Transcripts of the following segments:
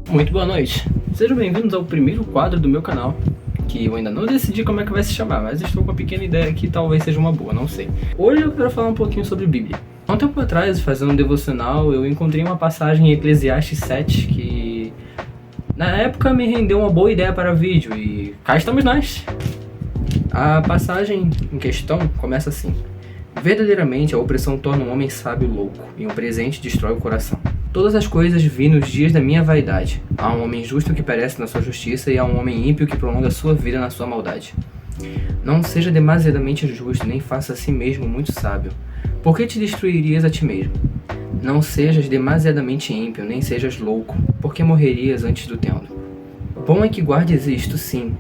Muito boa noite, sejam bem-vindos ao primeiro quadro do meu canal, que eu ainda não decidi como é que vai se chamar, mas estou com uma pequena ideia que talvez seja uma boa, não sei. Hoje eu quero falar um pouquinho sobre Bíblia. Há um tempo atrás, fazendo um devocional, eu encontrei uma passagem em Eclesiastes 7 que na época me rendeu uma boa ideia para vídeo e cá estamos nós. A passagem em questão começa assim: verdadeiramente a opressão torna um homem sábio louco, e um presente destrói o coração. Todas as coisas vi nos dias da minha vaidade. Há um homem justo que perece na sua justiça, e há um homem ímpio que prolonga a sua vida na sua maldade. Não seja demasiadamente justo, nem faça a si mesmo muito sábio. Por que te destruirias a ti mesmo? Não sejas demasiadamente ímpio, nem sejas louco, porque morrerias antes do tempo. Bom é que guardes isto, sim.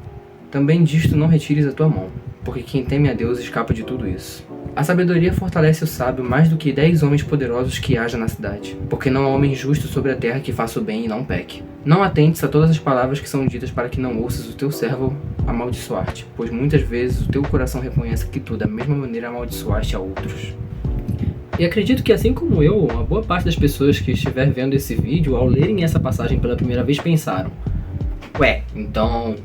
Também disto não retires a tua mão, porque quem teme a Deus escapa de tudo isso. A sabedoria fortalece o sábio mais do que 10 homens poderosos que haja na cidade, porque não há homem justo sobre a terra que faça o bem e não peque. Não atentes a todas as palavras que são ditas para que não ouças o teu servo amaldiçoar-te, pois muitas vezes o teu coração reconhece que tu da mesma maneira amaldiçoaste a outros. E acredito que, assim como eu, uma boa parte das pessoas que estiver vendo esse vídeo, ao lerem essa passagem pela primeira vez, pensaram: ué, então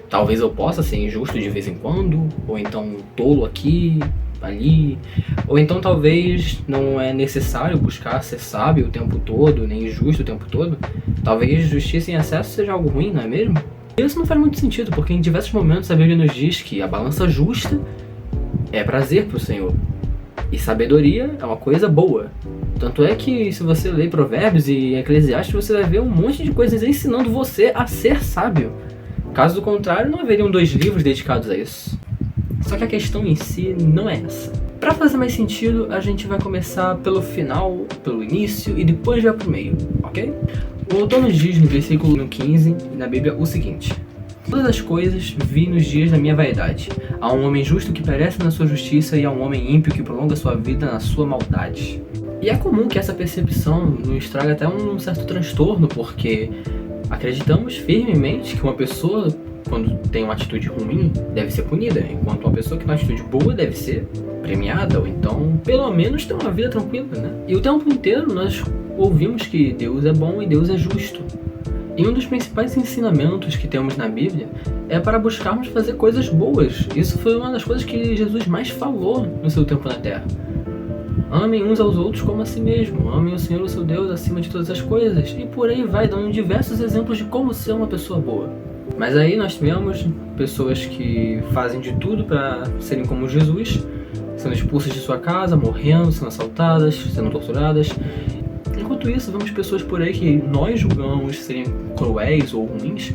talvez eu possa ser injusto de vez em quando, ou então tolo aqui, ali, ou então talvez não é necessário buscar ser sábio o tempo todo, nem justo o tempo todo. Talvez justiça em excesso seja algo ruim, não é mesmo? Isso não faz muito sentido, porque em diversos momentos a Bíblia nos diz que a balança justa é prazer para o Senhor, e sabedoria é uma coisa boa. Tanto é que se você ler Provérbios e Eclesiastes, você vai ver um monte de coisas ensinando você a ser sábio. Caso contrário, não haveriam 2 livros dedicados a isso. Só que a questão em si não é essa. Para fazer mais sentido, a gente vai começar pelo final, pelo início, e depois vai pro meio, ok? O autor nos diz no versículo 15 na Bíblia o seguinte: todas as coisas vi nos dias da minha vaidade. Há um homem justo que perece na sua justiça, e há um homem ímpio que prolonga sua vida na sua maldade. E é comum que essa percepção nos traga até um certo transtorno, porque acreditamos firmemente que uma pessoa, quando tem uma atitude ruim, deve ser punida, enquanto uma pessoa que tem uma atitude boa deve ser premiada, ou então, pelo menos, ter uma vida tranquila, né? E o tempo inteiro nós ouvimos que Deus é bom e Deus é justo. E um dos principais ensinamentos que temos na Bíblia é para buscarmos fazer coisas boas. Isso foi uma das coisas que Jesus mais falou no seu tempo na Terra. Amem uns aos outros como a si mesmo. Amem o Senhor, o seu Deus, acima de todas as coisas. E por aí vai, dando diversos exemplos de como ser uma pessoa boa. Mas aí nós tivemos pessoas que fazem de tudo para serem como Jesus, sendo expulsas de sua casa, morrendo, sendo assaltadas, sendo torturadas. Enquanto isso, vemos pessoas por aí que nós julgamos serem cruéis ou ruins,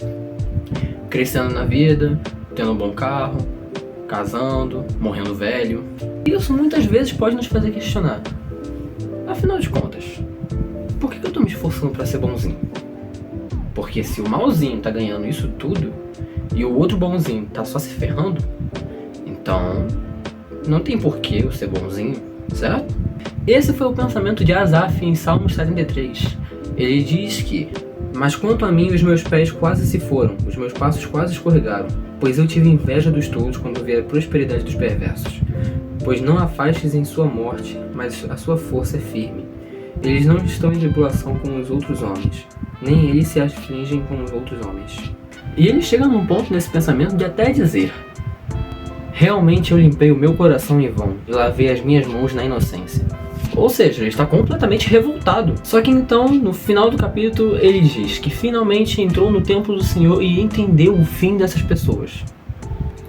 crescendo na vida, tendo um bom carro, casando, morrendo velho. Isso muitas vezes pode nos fazer questionar: afinal de contas, por que eu tô me esforçando para ser bonzinho? Porque se o malzinho tá ganhando isso tudo e o outro bonzinho tá só se ferrando, então não tem porquê eu ser bonzinho, certo? Esse foi o pensamento de Asaf em Salmos 73. Ele diz que: mas quanto a mim, os meus pés quase se foram, os meus passos quase escorregaram, pois eu tive inveja dos tolos quando vi a prosperidade dos perversos. Pois não afastes em sua morte, mas a sua força é firme. Eles não estão em tribulação com os outros homens, nem eles se afligem com os outros homens. E ele chega num ponto nesse pensamento de até dizer: realmente eu limpei o meu coração em vão, e lavei as minhas mãos na inocência. Ou seja, ele está completamente revoltado. Só que então, no final do capítulo, ele diz que finalmente entrou no templo do Senhor e entendeu o fim dessas pessoas.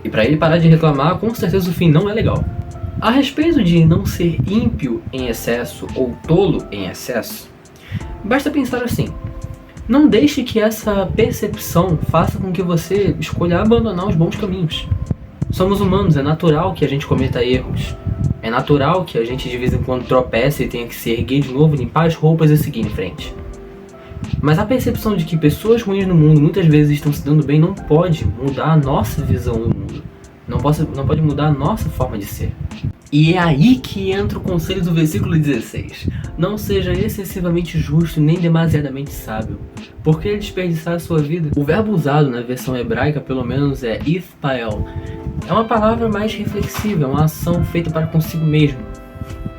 E para ele parar de reclamar, com certeza o fim não é legal. A respeito de não ser ímpio em excesso ou tolo em excesso, basta pensar assim: não deixe que essa percepção faça com que você escolha abandonar os bons caminhos. Somos humanos, é natural que a gente cometa erros. É natural que a gente de vez em quando tropece e tenha que se erguer de novo, limpar as roupas e seguir em frente. Mas a percepção de que pessoas ruins no mundo muitas vezes estão se dando bem não pode mudar a nossa visão do mundo. Não pode mudar a nossa forma de ser. E é aí que entra o conselho do versículo 16. Não seja excessivamente justo nem demasiadamente sábio. Por que desperdiçar a sua vida? O verbo usado na versão hebraica pelo menos é ithpael. É uma palavra mais reflexiva, é uma ação feita para consigo mesmo.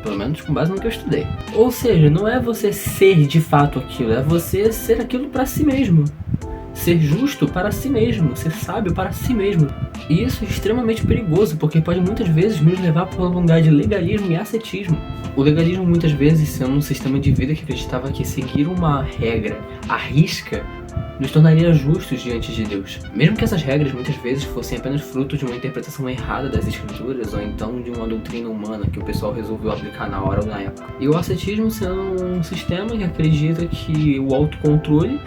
Pelo menos com base no que eu estudei. Ou seja, não é você ser de fato aquilo, é você ser aquilo para si mesmo. Ser justo para si mesmo, ser sábio para si mesmo. E isso é extremamente perigoso, porque pode muitas vezes nos levar para um lugar de legalismo e ascetismo. O legalismo muitas vezes sendo um sistema de vida que acreditava que seguir uma regra à risca nos tornaria justos diante de Deus. Mesmo que essas regras muitas vezes fossem apenas fruto de uma interpretação errada das escrituras ou então de uma doutrina humana que o pessoal resolveu aplicar na hora ou na época. E o ascetismo sendo um sistema que acredita que o autocontrole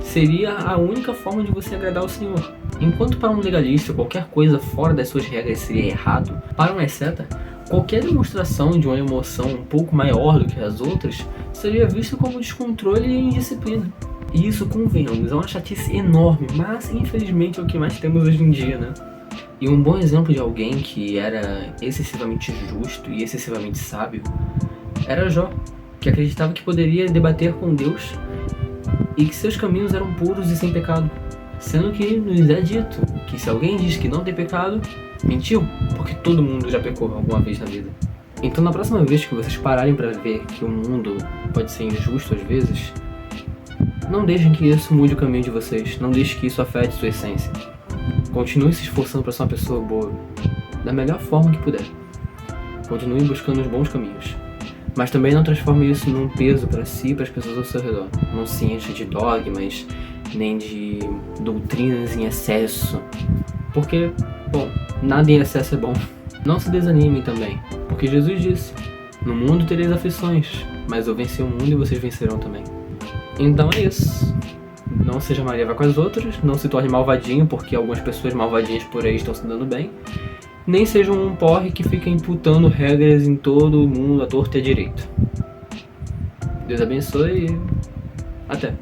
seria a única forma de você agradar ao Senhor. Enquanto para um legalista qualquer coisa fora das suas regras seria errado, para um asceta, qualquer demonstração de uma emoção um pouco maior do que as outras seria vista como descontrole e indisciplina. E isso, convenhamos, é uma chatice enorme, mas infelizmente é o que mais temos hoje em dia, né? E um bom exemplo de alguém que era excessivamente justo e excessivamente sábio era Jó, que acreditava que poderia debater com Deus e que seus caminhos eram puros e sem pecado. Sendo que nos é dito que se alguém diz que não tem pecado, mentiu, porque todo mundo já pecou alguma vez na vida. Então na próxima vez que vocês pararem para ver que o mundo pode ser injusto às vezes, não deixem que isso mude o caminho de vocês, não deixem que isso afete sua essência. Continue se esforçando para ser uma pessoa boa, da melhor forma que puder. Continue buscando os bons caminhos. Mas também não transforme isso num peso para si e para as pessoas ao seu redor. Não se encha de dogmas, nem de doutrinas em excesso. Porque, bom, nada em excesso é bom. Não se desanimem também, porque Jesus disse: no mundo tereis aflições, mas eu venci o mundo e vocês vencerão também. Então é isso. Não seja Maria vai com as outras, não se torne malvadinho porque algumas pessoas malvadinhas por aí estão se dando bem. Nem seja um porre que fica imputando regras em todo mundo à torta e à direita. Deus abençoe e até.